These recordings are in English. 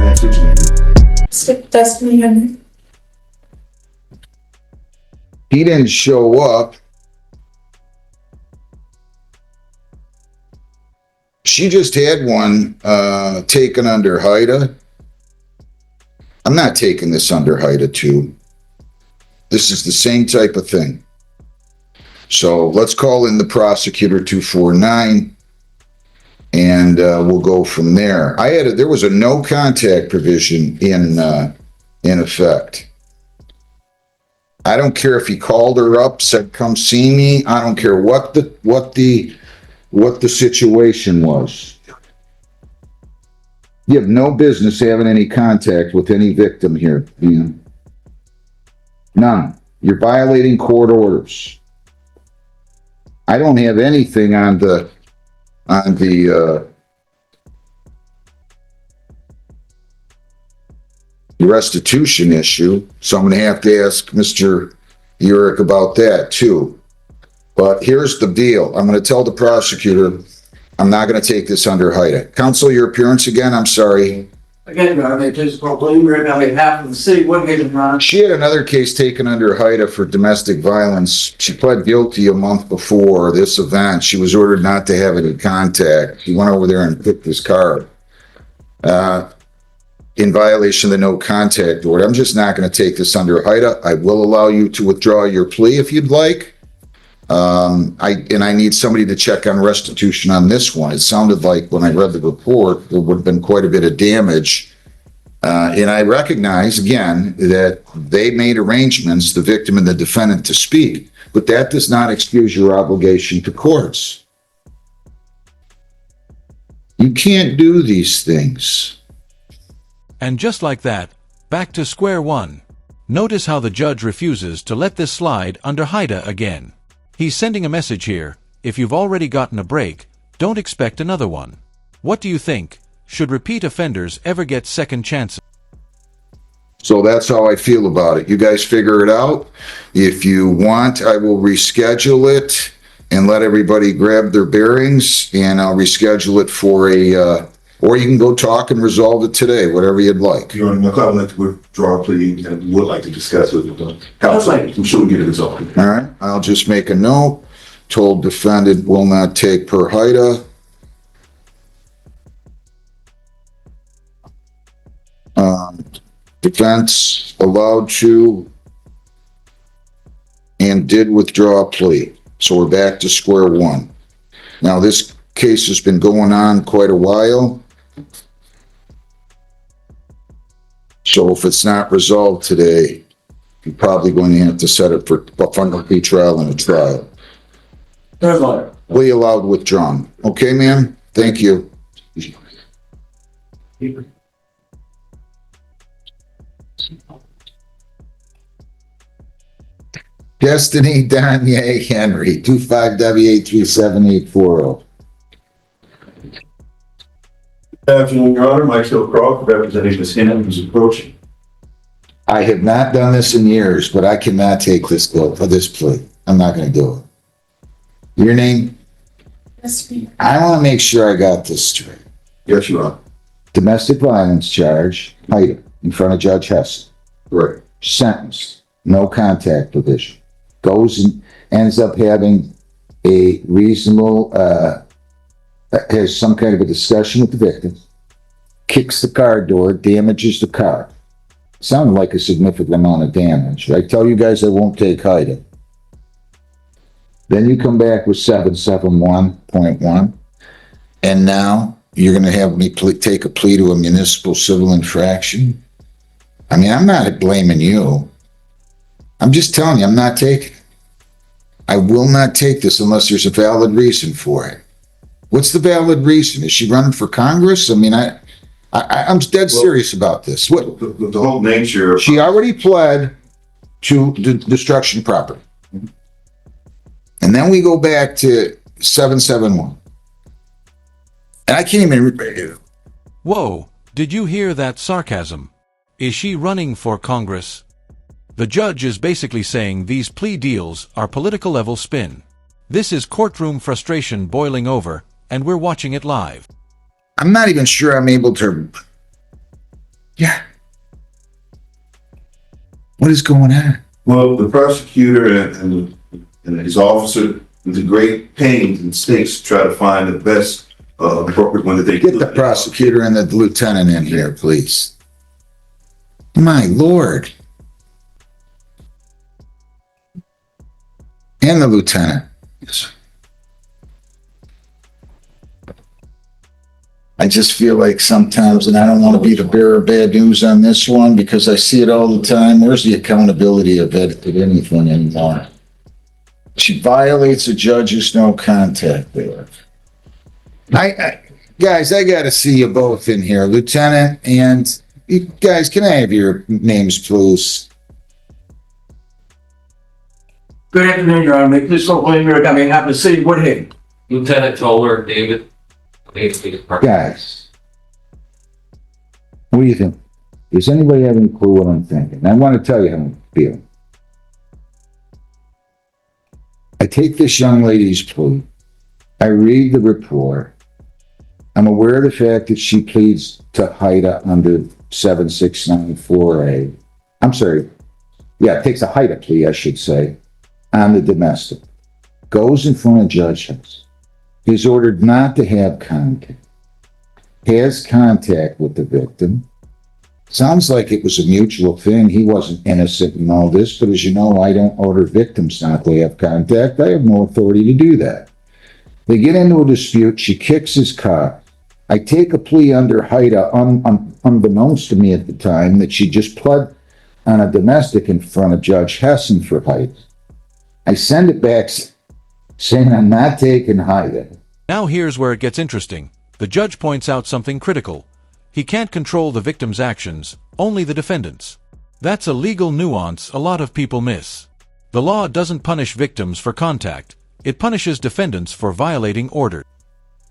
Message me. Skip testimony on He didn't show up. She just had one taken under HIDA. I'm not taking this under HIDA too. This is the same type of thing. So let's call in the prosecutor 249 and we'll go from there. There was a no contact provision in effect. I don't care if he called her up, said, come see me. I don't care what the situation was. You have no business having any contact with any victim here, Ian. None. You're violating court orders. I don't have anything on the restitution issue, so I'm going to have to ask Mr. Urick about that too. But here's the deal. I'm going to tell the prosecutor I'm not going to take this under HIDA. Counsel, your appearance again. I'm sorry. Again, Your Honor, may I please call William Urick on behalf of the city. What case, Your Honor? She had another case taken under HIDA for domestic violence. She pled guilty a month before this event. She was ordered not to have any contact. He went over there and picked his card. In violation of the no contact order. I'm just not going to take this under HIDA. I will allow you to withdraw your plea if you'd like. I need somebody to check on restitution on this one. It sounded like when I read the report, there would have been quite a bit of damage. And I recognize, again, that they made arrangements, the victim and the defendant, to speak, but that does not excuse your obligation to courts. You can't do these things. And just like that, back to square one. Notice how the judge refuses to let this slide under HIDA again. He's sending a message here: if you've already gotten a break, don't expect another one. What do you think? Should repeat offenders ever get second chances? So that's how I feel about it. You guys figure it out. If you want, I will reschedule it and let everybody grab their bearings, and I'll reschedule it for or you can go talk and resolve it today, whatever you'd like. Your Honor, my client would like to withdraw a plea and would like to discuss it with the counsel. I'm sure we get it resolved. All right, I'll just make a note. Told defendant will not take per HIDA. Defense allowed to and did withdraw a plea. So we're back to square one. Now this case has been going on quite a while. So if it's not resolved today, you're probably going to have to set it for a final plea trial and a trial. Plea allowed, withdrawn. Okay, ma'am? Thank you. Destiny Danye Henry, 25W83780. Good afternoon, Your Honor. Mike Hillcroft, representing Ms. Hinton, who's approaching. I have not done this in years, but I cannot take this plea. I'm not going to do it. Your name? I want to make sure I got this straight. Yes, Your Honor. Domestic violence charge, HIDA, in front of Judge Hess. Correct. Sentenced, no contact provision. Goes and ends up having a reasonable, has some kind of a discussion with the victim, kicks the car door, damages the car. Sounded like a significant amount of damage. I tell you guys I won't take HIDA. Then you come back with 771.1, and now you're going to have me take a plea to a municipal civil infraction. I mean, I'm not blaming you. I'm just telling you, I'm not taking it. I will not take this unless there's a valid reason for it. What's the valid reason? Is she running for Congress? I mean, I'm dead serious about this. What? The whole nature of... She already pled to destruction of property. And then we go back to 771. And I can't even... Whoa, did you hear that sarcasm? Is she running for Congress? The judge is basically saying these plea deals are political level spin. This is courtroom frustration boiling over, and we're watching it live. I'm not even sure I'm able to. Yeah. What is going on? Well, the prosecutor and his officer did great pains and stakes to try to find the best appropriate one that they Get could. the prosecutor and the lieutenant in here, please. My Lord. And the lieutenant. Yes. I just feel like sometimes, and I don't want to be the bearer of bad news on this one because I see it all the time. Where's the accountability of anything anymore? She violates a judge's no contact there. Guys, I got to see you both in here, Lieutenant, and you guys, can I have your names, please? Good afternoon, Your Honor. May police proclaim here on behalf of the city of Woodhaven. Lieutenant Toller, David. Guys, what do you think? Does anybody have any clue what I'm thinking? I want to tell you how I'm feeling. I take this young lady's plea. I read the report. I'm aware of the fact that she pleads to HIDA under 7694A. I'm sorry. Yeah, it takes a HIDA plea, I should say, on the domestic. Goes in front of judges. He's ordered not to have contact. Has contact with the victim. Sounds like it was a mutual thing. He wasn't innocent in all this, but as you know, I don't order victims not to have contact. I have no authority to do that. They get into a dispute. She kicks his car. I take a plea under HIDA, unbeknownst to me at the time, that she just pled on a domestic in front of Judge Hessen for HIDA. I send it back saying I'm not taking HIDA. Now here's where it gets interesting. The judge points out something critical. He can't control the victim's actions, only the defendant's. That's a legal nuance a lot of people miss. The law doesn't punish victims for contact. It punishes defendants for violating order.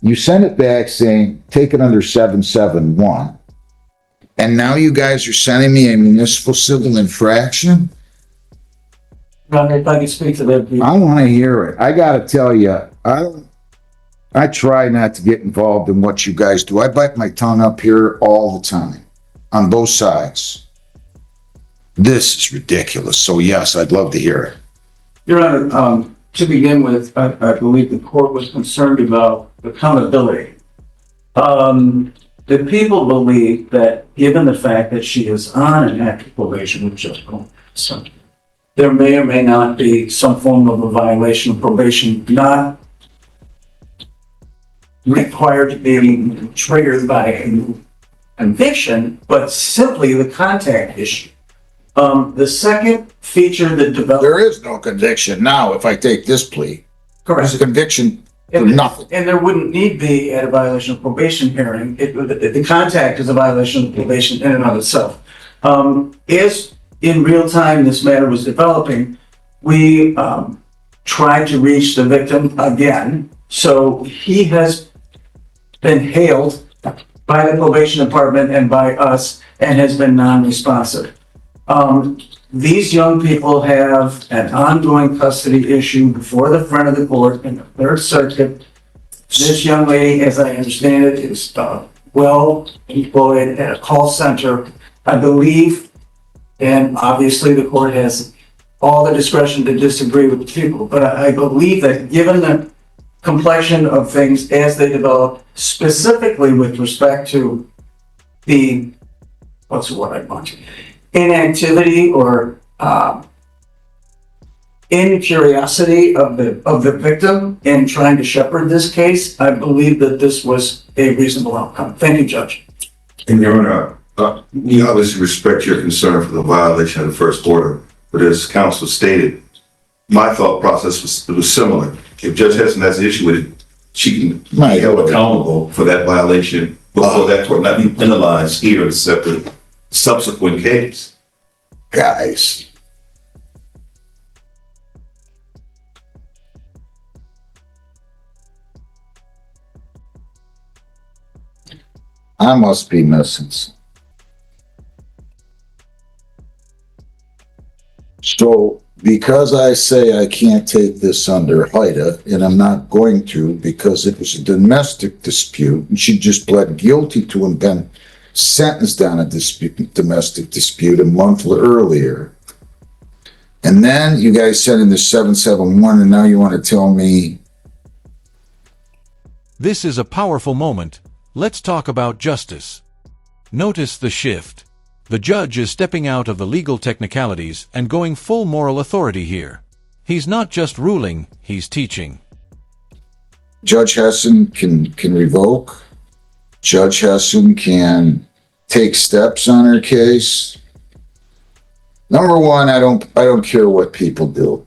You send it back saying, take it under 771. And now you guys are sending me a municipal civil infraction? Your Honor, if I could speak to that, please. I want to hear it. I got to tell you, I try not to get involved in what you guys do. I bite my tongue up here all the time, on both sides. This is ridiculous. So yes, I'd love to hear it. Your Honor, to begin with, I believe the court was concerned about accountability. The people believe that given the fact that she is on an active probation with Judge Hessen, there may or may not be some form of a violation of probation, not required to be triggered by a conviction, but simply the contact issue. The second feature that developed... There is no conviction now if I take this plea. There's a conviction for nothing. And there wouldn't need be at a violation of probation hearing. The contact is a violation of probation in and of itself. As in real time this matter was developing, we tried to reach the victim again. So he has been hailed by the probation department and by us and has been non-responsive. These young people have an ongoing custody issue before the front of the court in the Third Circuit. This young lady, as I understand it, is well employed at a call center, I believe, and obviously the court has all the discretion to disagree with the people, but I believe that given the complexion of things as they develop, specifically with respect to the, what's the word I want? Inactivity or incuriosity of the victim in trying to shepherd this case, I believe that this was a reasonable outcome. Thank you, Judge. And Your Honor, we obviously respect your concern for the violation of the first order, but as counsel stated, my thought process was similar. If Judge Hessen has an issue with it, she can be held accountable for that violation before that court not be penalized here in a separate subsequent case. Guys. I must be missing something. So because I say I can't take this under HIDA, and I'm not going to because it was a domestic dispute, and she just pled guilty to and been sentenced on a domestic dispute a month earlier. And then you guys sent in the 771, and now you want to tell me. This is a powerful moment. Let's talk about justice. Notice the shift. The judge is stepping out of the legal technicalities and going full moral authority here. He's not just ruling, he's teaching. Judge Hessen can revoke. Judge Hessen can take steps on her case. Number one, I don't care what people do.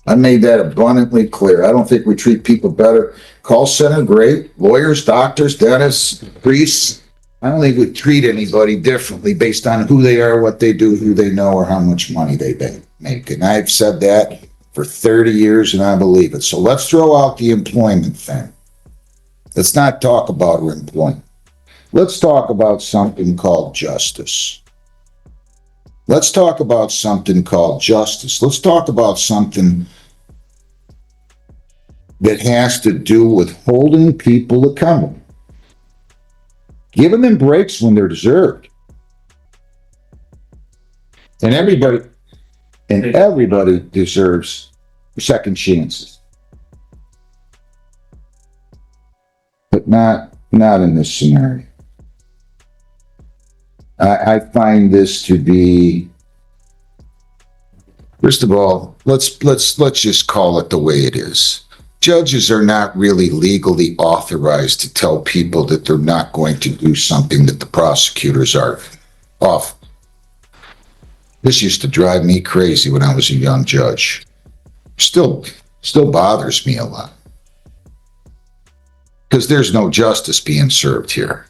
I made that abundantly clear. I don't think we treat people better. Call center, great. Lawyers, doctors, dentists, priests. I don't think we treat anybody differently based on who they are, what they do, who they know, or how much money they make. And I've said that for 30 years, and I believe it. So let's throw out the employment thing. Let's not talk about her employment. Let's talk about something called justice. Let's talk about something called justice. Let's talk about something that has to do with holding people accountable. Giving them breaks when they're deserved. And everybody deserves second chances. But not in this scenario. I find this to be, first of all, let's just call it the way it is. Judges are not really legally authorized to tell people that they're not going to do something that the prosecutors are off. This used to drive me crazy when I was a young judge. Still bothers me a lot. Because there's no justice being served here.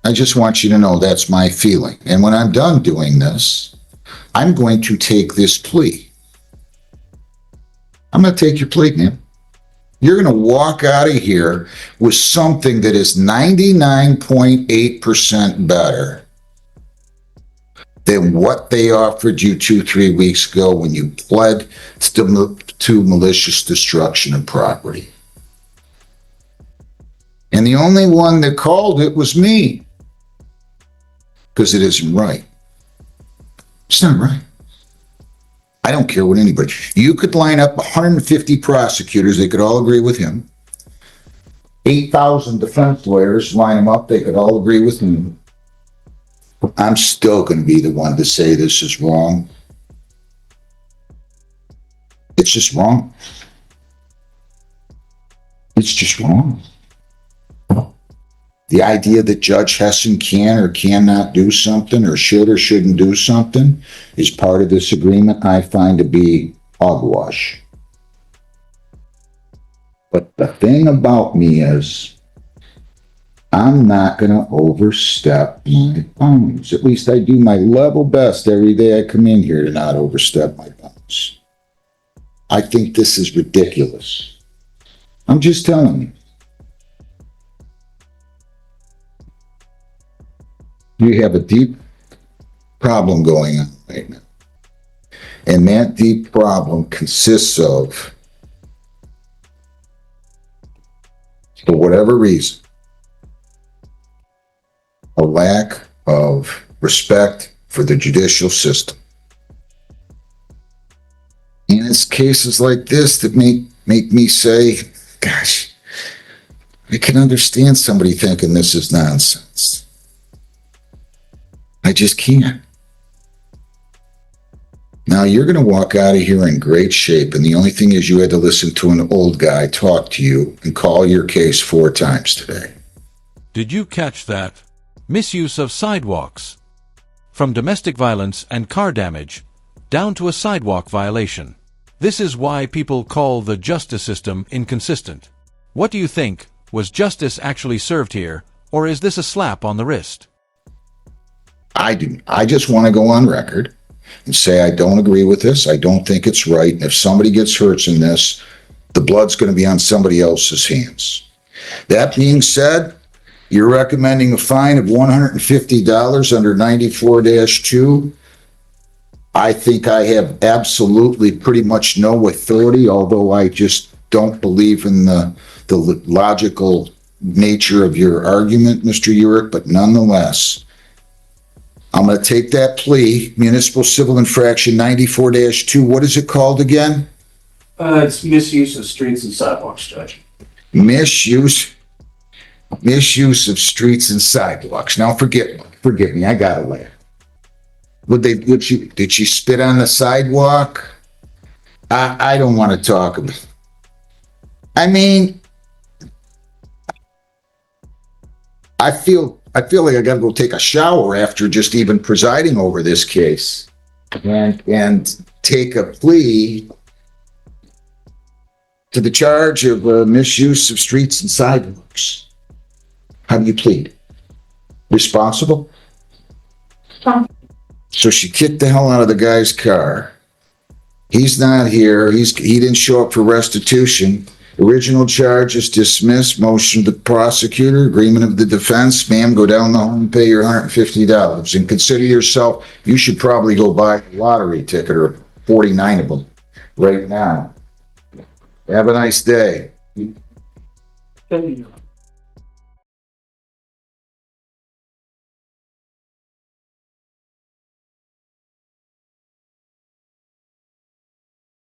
I just want you to know that's my feeling. And when I'm done doing this, I'm going to take this plea. I'm going to take your plea, man. You're going to walk out of here with something that is 99.8% better than what they offered you 2-3 weeks ago when you pled to malicious destruction of property. And the only one that called it was me. Because it isn't right. It's not right. I don't care what anybody. You could line up 150 prosecutors, they could all agree with him. 8,000 defense lawyers, line them up, they could all agree with him. I'm still going to be the one to say this is wrong. It's just wrong. It's just wrong. The idea that Judge Hessen can or cannot do something or should or shouldn't do something is part of this agreement I find to be hogwash. But the thing about me is I'm not going to overstep my bounds. At least I do my level best every day I come in here to not overstep my bounds. I think this is ridiculous. I'm just telling you. You have a deep problem going on right now. And that deep problem consists of, for whatever reason, a lack of respect for the judicial system. And it's cases like this that make me say, gosh, I can understand somebody thinking this is nonsense. I just can't. Now you're going to walk out of here in great shape, and the only thing is you had to listen to an old guy talk to you and call your case 4 times today. Did you catch that? Misuse of sidewalks. From domestic violence and car damage, down to a sidewalk violation. This is why people call the justice system inconsistent. What do you think? Was justice actually served here, or is this a slap on the wrist? I just want to go on record and say I don't agree with this. I don't think it's right. And if somebody gets hurt in this, the blood's going to be on somebody else's hands. That being said, you're recommending a fine of $150 under 94-2. I think I have absolutely pretty much no authority, although I just don't believe in the logical nature of your argument, Mr. Urick, but nonetheless, I'm going to take that plea, municipal civil infraction 94-2. What is it called again? It's misuse of streets and sidewalks, Judge. Misuse of streets and sidewalks. Now forgive me, I got to laugh. Did she spit on the sidewalk? I don't want to talk about it. I mean, I feel like I gotta go take a shower after just even presiding over this case and take a plea to the charge of misuse of streets and sidewalks. How do you plead? Responsible? So she kicked the hell out of the guy's car. He's not here. He didn't show up for restitution. Original charge is dismissed. Motion to the prosecutor. Agreement of the defense. Ma'am, go down the hall and pay your $150. And consider yourself, you should probably go buy a lottery ticket or 49 of them right now. Have a nice day. Thank you.